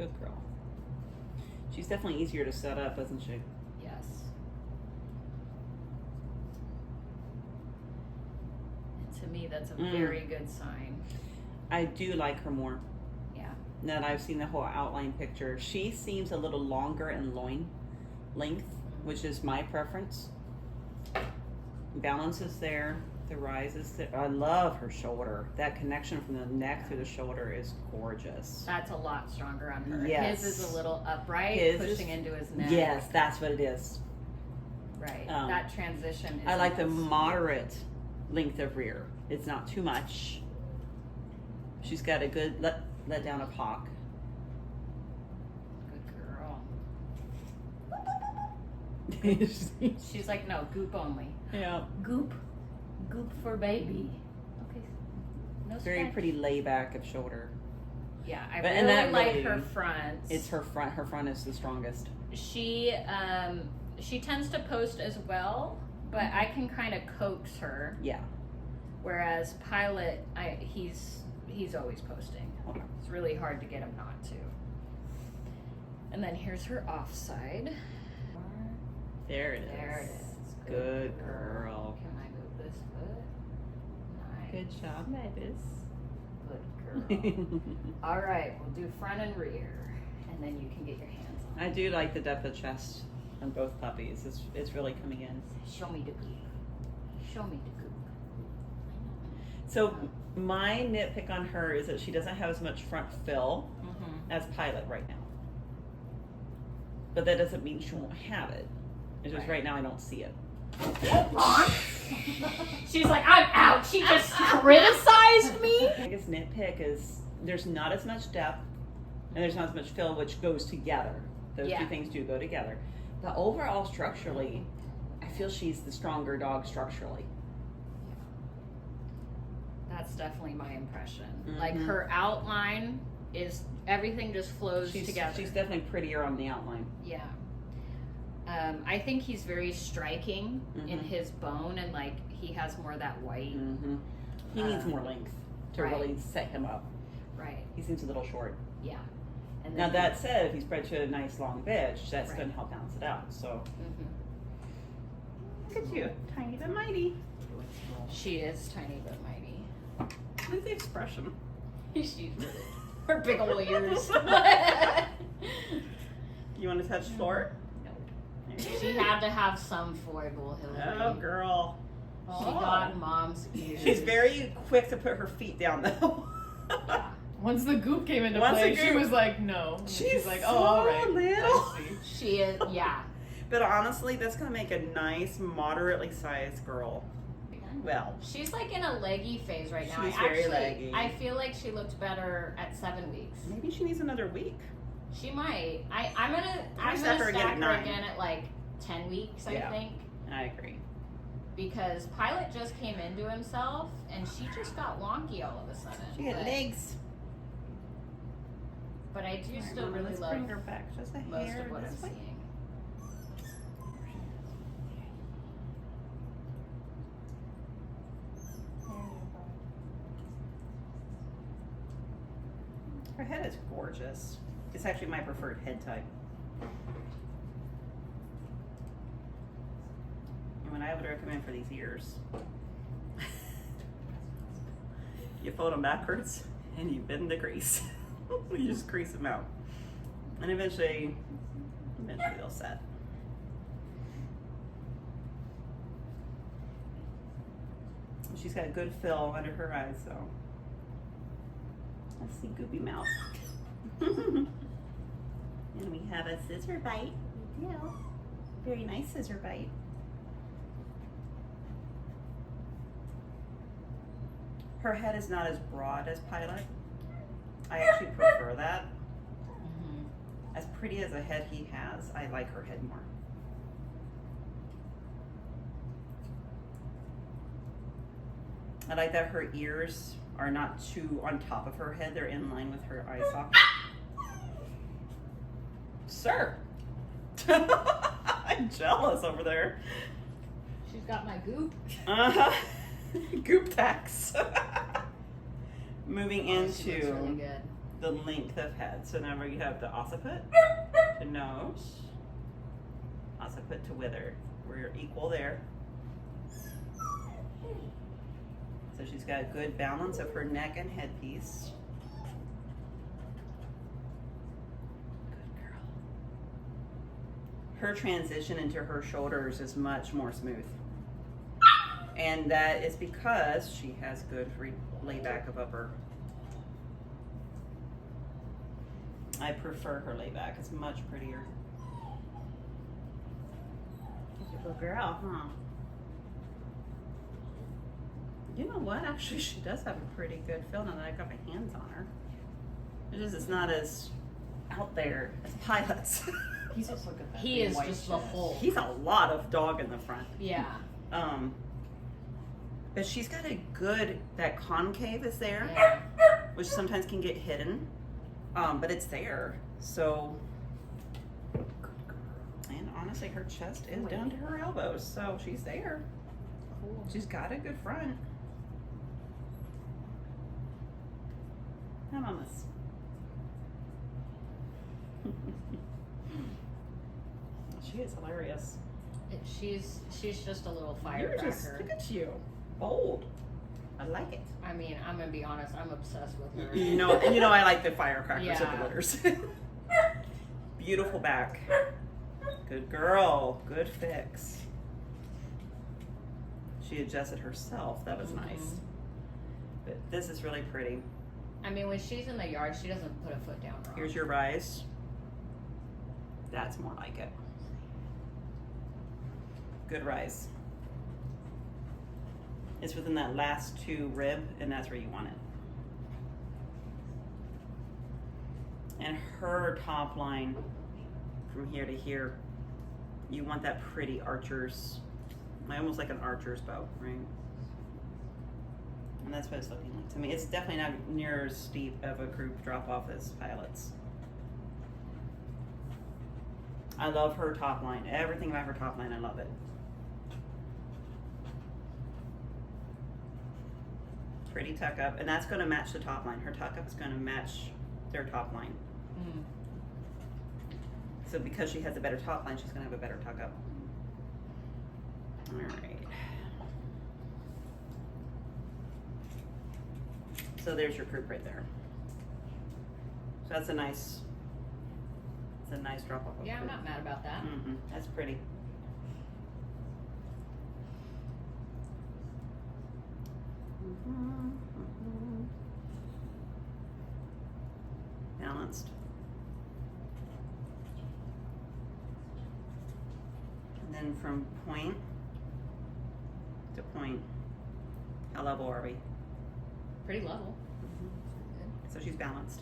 Good girl. She's definitely easier to set up, isn't she? Yes. And to me, that's a very good sign. I do like her more. Yeah. Now that I've seen the whole outline picture. She seems a little longer in loin length, which is my preference. Balance is there. The rise is there. I love her shoulder. That connection from the neck through the shoulder is gorgeous. That's a lot stronger on her. Yes. His is a little upright, pushing into his neck. Yes, that's what it is. Right. That transition is I like the moderate length of rear. It's not too much. She's got a good let down of hock. Good girl. She's like, no, goop only. Yeah. Goop for baby. Okay. No Very scratch. pretty layback of shoulder. Yeah, I But- really and that like really- her front. It's her front. Her front is the strongest. She tends to post as well, but I can kind of coax her. Yeah. Whereas Pilot, he's always posting. Okay. It's really hard to get him not to. And then here's her offside. There it is. There it is. Good girl. Can I move this foot? Nice. Good job, babies. Good girl. All right, we'll do front and rear, and then you can get your hands on. I do like the depth of chest on both puppies. It's really coming in. Show me the goop. Show me the goop. So my nitpick on her is that she doesn't have as much front fill as Pilot right now. But that doesn't mean she won't have it. It's just right now I don't see it. She's like, I'm out. She just criticized me. My biggest nitpick is there's not as much depth and there's not as much fill, which goes together. Those two things do go together. But overall, structurally, I feel she's the stronger dog structurally. That's definitely my impression. Like her outline is everything just flows together. She's definitely prettier on the outline. Yeah. I think he's very striking in his bone, and like he has more of that white. He needs more length to really set him up. Right. He seems a little short. Yeah. And Now then that said, if he's bred to a nice long bitch, that's going to help balance it out. So look at you, tiny but mighty. She is tiny but mighty. Look at the expression. She's her big old ears. You want to touch floor? She had to have some foible, Hillary. Oh, girl. She got mom's ears. She's very quick to put her feet down, though. Yeah. Once the goop came into play, she was like, no. And she's like, oh, all right. little. I see. She is, yeah. But honestly, that's going to make a nice, moderately sized girl. Well, she's like in a leggy phase right now. She's very leggy. I feel like she looked better at 7 weeks. maybe she needs another week. She might. I'm gonna stack her stack again her at 9. again at like 10 weeks, I think. I agree. Because Pilot just came into himself and she just got wonky all of a sudden. She got legs. But I do still really love bring her back just a most hair of what I'm this way. seeing. Her head is gorgeous. It's actually my preferred head type. And what I would recommend for these ears, you fold them backwards and you bend the crease. You just crease them out. And eventually they'll set. She's got a good fill under her eyes, so. Let's see, goopy mouth. And we have a scissor bite. We do. Very nice scissor bite. Her head is not as broad as Pilot. I actually prefer that. As pretty as a head he has, I like her head more. I like that her ears are not too on top of her head. They're in line with her eye socket. Sir. I'm jealous over there. She's got my goop. Uh-huh. Goop tax. Moving She looks into really good. the length of head. So now you have the occiput to nose, occiput to wither. We're equal there. So she's got a good balance of her neck and headpiece. Good girl. Her transition into her shoulders is much more smooth. And that is because she has good layback of upper. I prefer her layback. It's much prettier. Good girl, huh? You know what? Actually, she does have a pretty good feel now that I got my hands on her. It's not as out there as Pilot's. He's also good. He is just the whole. He's a lot of dog in the front. Yeah. But she's got a good, that concave is there, Yeah. which sometimes can get hidden. But it's there. So, and honestly, her chest is down to her elbows. So she's there. Cool. She's got a good front. Hi, mamas. She is hilarious. She's just a little You're firecracker. just, look at you. Bold. I like it. I mean, I'm gonna be honest. I'm obsessed with her. You know, I like the firecrackers of Yeah. the litters. Beautiful back. Good girl. Good fix. She adjusted herself. That was nice. But this is really pretty. I mean, when she's in the yard, she doesn't put a foot down wrong. Here's your rise. That's more like it. Good rise. It's within that last 2 rib, and that's where you want it. And her top line, from here to here, you want that pretty archer's, almost like an archer's bow, right? And that's what it's looking like to me. It's definitely not near as steep of a group drop off as Pilot's. I love her top line. Everything about her top line, I love it. Pretty tuck up, and that's going to match the top line. Her tuck up is going to match their top line. Mm. So because she has a better top line, she's going to have a better tuck up. All right. So there's your group right there. So that's a nice. It's a nice drop off. Yeah, I'm not mad about that. That's pretty. Balanced. And then from point to point, how level are we? Pretty level. So she's balanced.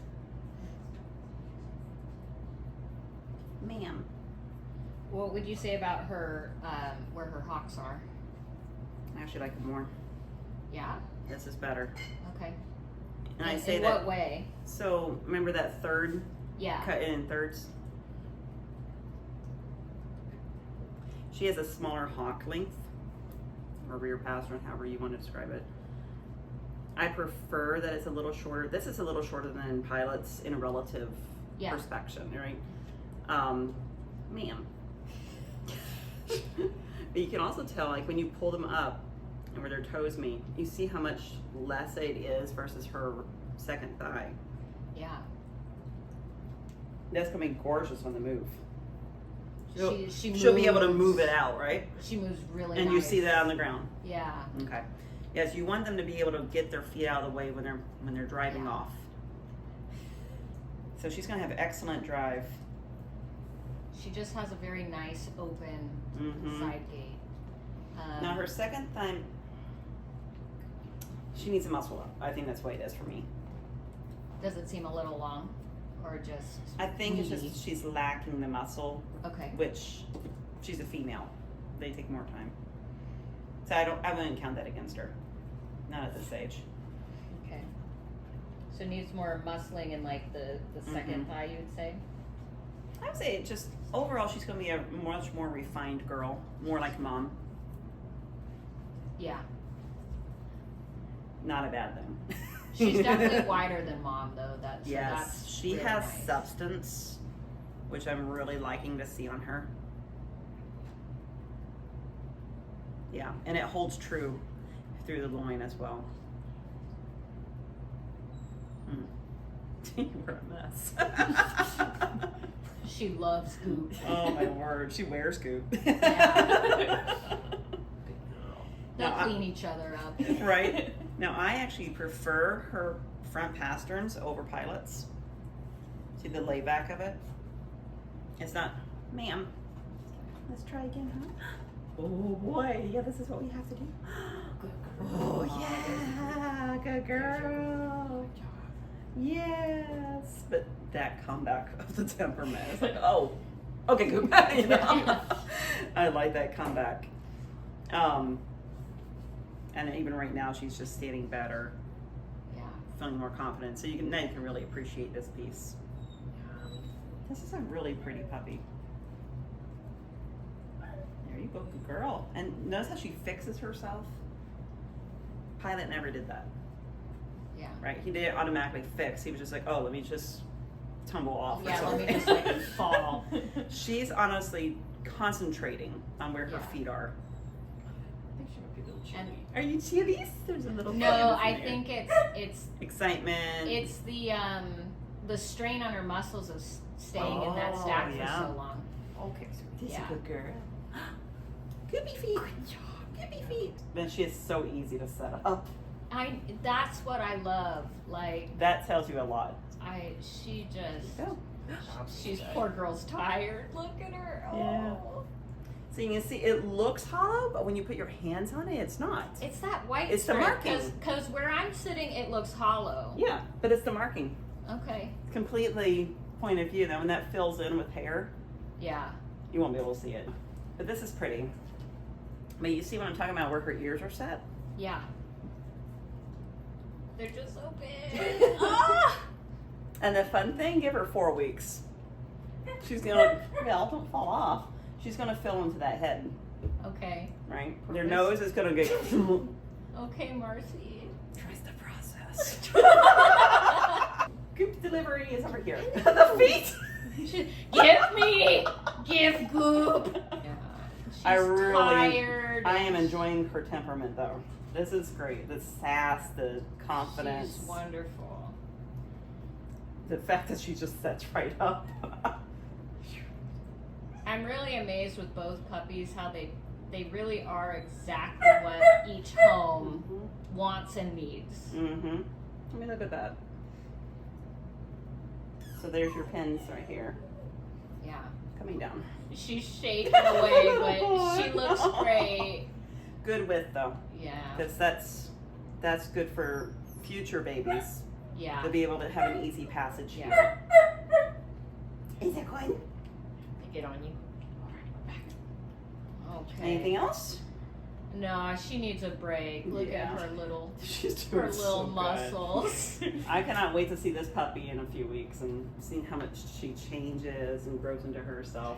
Ma'am. What would you say about her, where her hocks are? I actually like it more. Yeah? This is better. Okay. And I In say what way? So remember that third? Yeah. Cut in thirds. She has a smaller hock length, or rear pass, or however you want to describe it. I prefer that it's a little shorter. This is a little shorter than Pilot's in a relative perspection, right? Ma'am. But you can also tell, like when you pull them up and where their toes meet, you see how much less it is versus her second thigh. Yeah. That's gonna be gorgeous on the move. She'll be able to move it out, right? She moves really and nice. You see that on the ground. Yeah. Okay. Yes, you want them to be able to get their feet out of the way when they're driving off. So she's gonna have excellent drive. She just has a very nice open side gate. Now her second thigh, she needs a muscle up. I think that's what it is for me. Does it seem a little long, or just? I think it's just she's lacking the muscle. Okay. Which, she's a female. They take more time. So I wouldn't count that against her. Not at this age. Okay. So needs more muscling in like the second thigh, you would say? I would say just overall she's going to be a much more refined girl, more like mom. Yeah. Not a bad thing. She's definitely wider than Mom, though. Yes, that's she really has nice. substance, which I'm really liking to see on her. Yeah, and it holds true through the loin as well. We're a mess. She loves Goop. Oh my word, she wears Goop. Yeah. They'll Now, clean each other up. Right? Now, I actually prefer her front pasterns over pilots. See the layback of it? It's not, ma'am. Let's try again, huh? Oh boy, yeah, this is what we have to do. Good girl. Oh yeah, good girl. Yes, but that comeback of the temperament, it's like, oh, okay, go back. You know, I like that comeback. And even right now, she's just standing better, Yeah. feeling more confident. So now you can really appreciate this piece. This is a really pretty puppy. There you go, good girl. And notice how she fixes herself. Pilot never did that. Yeah. Right? He didn't automatically fix. He was just like, oh, let me just tumble off. or Yeah, let me something. just like fall. She's honestly concentrating on where her Yeah. feet are. I think she might be a little chilly. And Are you chillies? There's a little no, fuzz in I there. think it's Excitement. it's the strain on her muscles of staying in that Oh, stack yeah. for so long. Okay, so This Yeah. is a good girl. Goopy feet. Goopy feet. Then she is so easy to set up. That's what I love. Like That tells you a lot. she just Go. she's poor girl's tired. Look at her. Oh. Yeah. So you can see it looks hollow, but when you put your hands on it, it's not. It's that white It's the strip, marking. Because where I'm sitting, it looks hollow. Yeah, but it's the marking. Okay. It's completely point of view. Then when that fills in with hair, Yeah. you won't be able to see it. But this is pretty. But you see what I'm talking about, where her ears are set? Yeah. They're just so big. Ah! And the fun thing, give her 4 weeks. She's gonna, well, don't fall off. She's gonna fill into that head, Okay. right? Their nose is gonna get. Okay, Marcy. Trust the process. Goop delivery is over here. The feet. Give Goop. Yeah. She's tired. I am enjoying her temperament though. This is great. The sass, the confidence. She's wonderful. The fact that she just sets right up. I'm really amazed with both puppies how they really are exactly what each home wants and needs. Mm-hmm. Let me look at that. So there's your pins right here. Yeah. Coming down. She's shaking away, but she looks great. Good width though. Yeah. Because that's good for future babies. Yeah. To be able to have an easy passage Yeah. here. Is it going? Get on you. Okay. Anything else? No, she needs a break. Look Yeah. at her little She's doing her so little good. muscles. I cannot wait to see this puppy in a few weeks and seeing how much she changes and grows into herself.